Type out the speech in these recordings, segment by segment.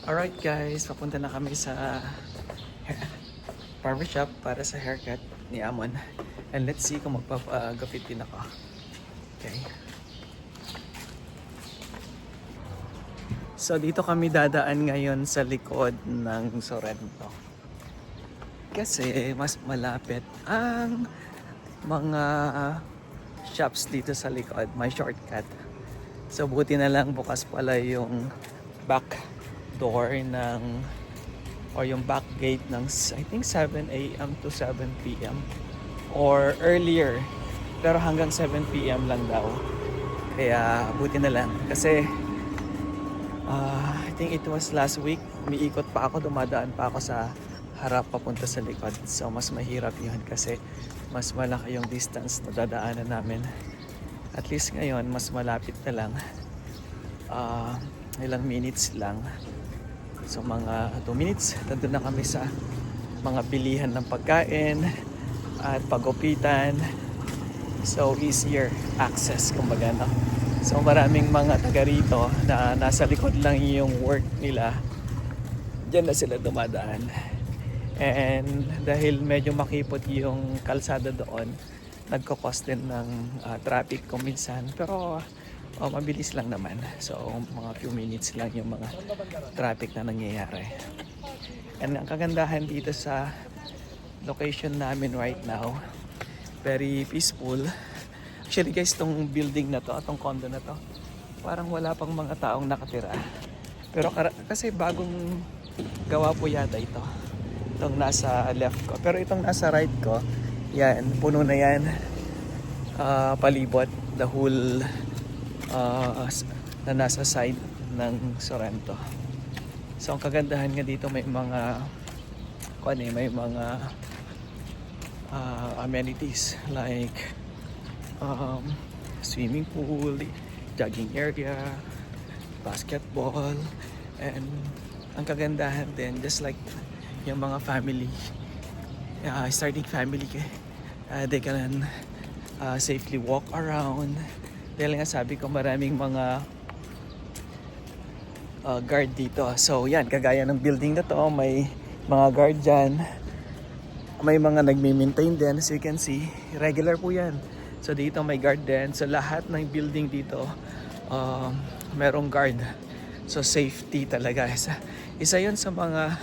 Alright guys, papunta na kami sa barbershop para sa haircut ni Amon. And let's see kung magpapagupit din ako. Okay. So dito kami dadaan ngayon sa likod ng Sorrento. Kasi mas malapit ang mga shops dito sa likod. May shortcut. So buti na lang bukas pala yung back door ng or yung back gate ng I think 7 a.m. to 7 p.m. or earlier, pero hanggang 7 p.m. lang daw. Kaya buti na lang kasi I think it was last week, umiikot pa ako, dumadaan pa ako sa harap papunta sa likod. So mas mahirap yun kasi mas malaki yung distance na dadaanan namin. At least ngayon mas malapit na lang, ilang minutes lang. So mga 2 minutes, nandun na kami sa mga bilihan ng pagkain at pagupitan. So easier access kumbaga, no? So maraming mga taga rito na nasa likod lang yung work nila. Diyan na sila dumadaan. And dahil medyo makipot yung kalsada doon, nagko-cause din ng traffic kung minsan. Pero mabilis lang naman. So mga few minutes lang yung mga traffic na nangyayari. And ang kagandahan dito sa location namin right now, very peaceful. Actually guys, tong building na to, itong condo na to, parang wala pang mga taong nakatira. Pero kasi bagong gawa po yata ito. Itong nasa left ko. Pero itong nasa right ko, yan, puno na yan. Palibot, the whole na nasa side ng Sorrento. So ang kagandahan nga dito may mga amenities like swimming pool, jogging area, basketball, and ang kagandahan din just like yung mga family starting family, they can safely walk around. Dahil nga sabi ko maraming mga guard dito. So yan, kagaya ng building na to, may mga guard dyan. May mga nagme-maintain din, as you can see. Regular po yan. So dito may guard din. So lahat ng building dito merong guard. So safety talaga. Isa yun sa mga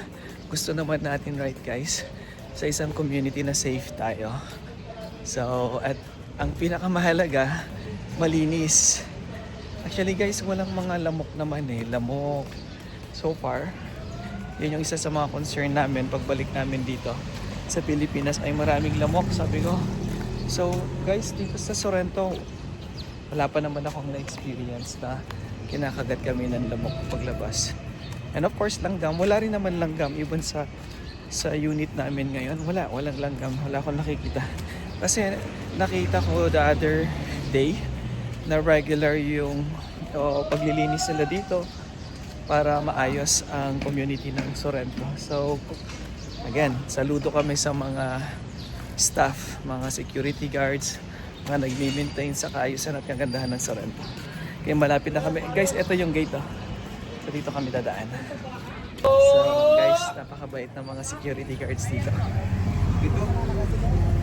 gusto naman natin, right guys? Sa isang community na safe tayo. So at ang pinakamahalaga, malinis. Actually guys, walang mga lamok naman lamok so far. Yun yung isa sa mga concern namin pagbalik namin dito sa Pilipinas, ay maraming lamok, sabi ko. So guys, dito sa Sorrento, wala pa naman akong na-experience na kinakagat kami ng lamok paglabas. And of course langgam, wala rin naman langgam even sa unit namin ngayon. Walang langgam, wala akong nakikita. Kasi nakita ko the other day na regular yung paglilinis nila dito para maayos ang community ng Sorrento. So again, saludo kami sa mga staff, mga security guards, mga nag-maintain sa kaayusan at kagandahan ng Sorrento. Kaya malapit na kami. Guys, ito yung gate. So dito kami dadaan. So guys, napakabait ng mga security guards dito.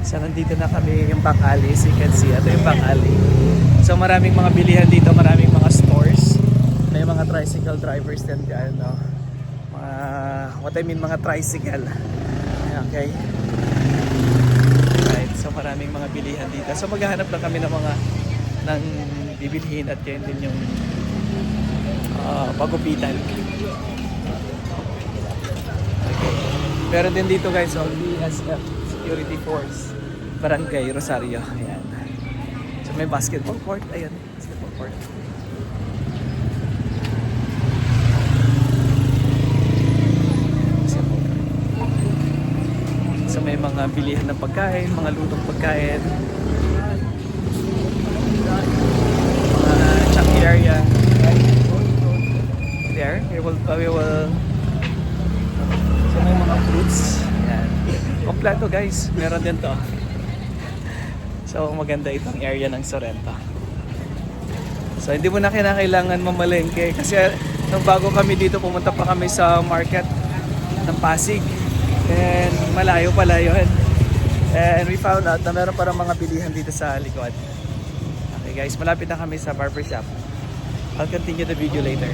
So nandito na kami yung back alley, as you can see. Ito yung back alley. So maraming mga bilihan dito, maraming mga stores. May mga tricycle drivers din dyan, no? Mga tricycle. Okay. Right, so maraming mga bilihan dito. So maghahanap lang kami ng bibilhin at yun din yung pagupitan. Okay. Meron din dito guys, BSF Security Force, Barangay Rosario. Ayan. So may basketball court. Ayan, basketball court. So may mga bilihan ng pagkain, mga lutong pagkain, mga chunk area. There, we will so may mga fruits. Ayan. Kompleto guys, meron din to. So maganda itong area ng Sorrento. So hindi mo na kailangan mamalengke kasi Nung bago kami dito, pumunta pa kami sa market ng Pasig. And malayo pala yun. And we found out na meron parang mga bilihan dito sa likod. Okay guys, malapit na kami sa barbershop. I'll continue the video later.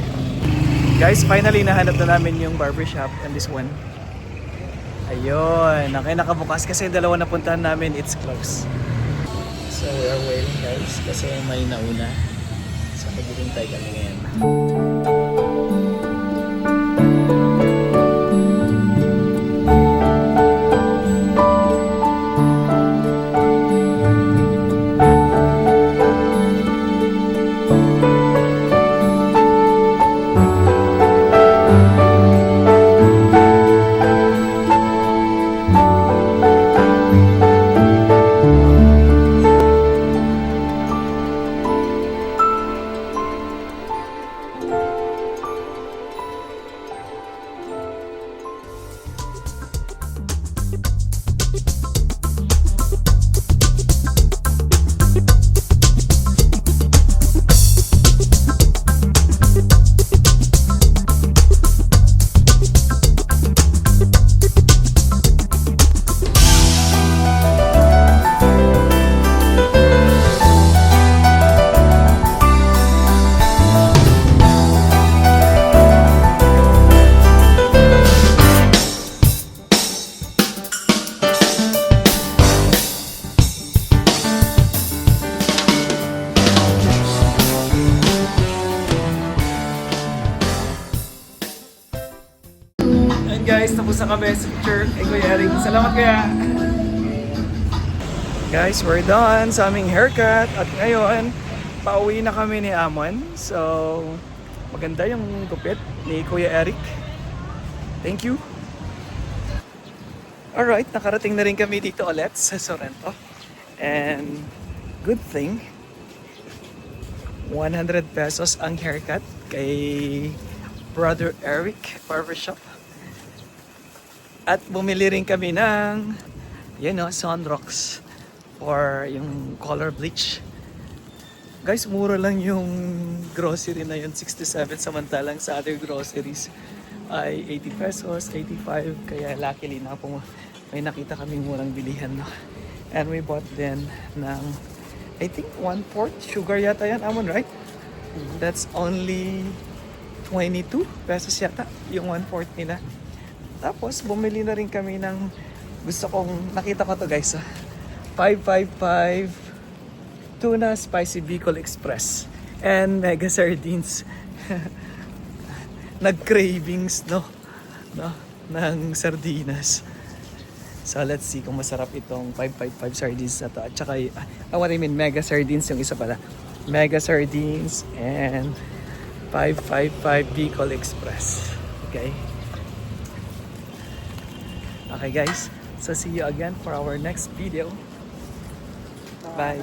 Guys, finally nahanap na namin yung barbershop and this one. Ayun, okay, nakabukas kasi yung dalawa na puntahan namin, it's closed. So we are waiting guys kasi may nauna. So maghihintay kami ngayon. Guys, tapos na kami sa picture kay Kuya Eric. Salamat Kuya! Guys, we're done sa aming haircut. At ngayon, pauwi na kami ni Amon. So, maganda yung gupit ni Kuya Eric. Thank you! Alright, nakarating na rin kami dito ulit sa Sorrento. And, good thing, 100 pesos ang haircut kay Brother Eric Barbershop. At bumili rin kami ng, Sunrocks for yung color bleach. Guys, mura lang yung grocery na yun, 67, samantalang sa other groceries ay 80 pesos, 85. Kaya luckily na po may nakita kaming murang bilihan. No? And we bought then ng, I think 1/4 sugar yata yan, Amon, right? That's only 22 pesos yata, yung 1/4 nila. Tapos, bumili na rin kami ng gusto kong, nakita ko to guys, 555 Tuna Spicy Bicol Express and Mega Sardines. Nag-cravings, no? Ng sardinas. So, let's see kung masarap itong 555 sardines na to. At saka, what I mean, Mega Sardines yung isa pala. Mega Sardines and 555 Bicol Express. Okay? Okay guys, so see you again for our next video. Bye!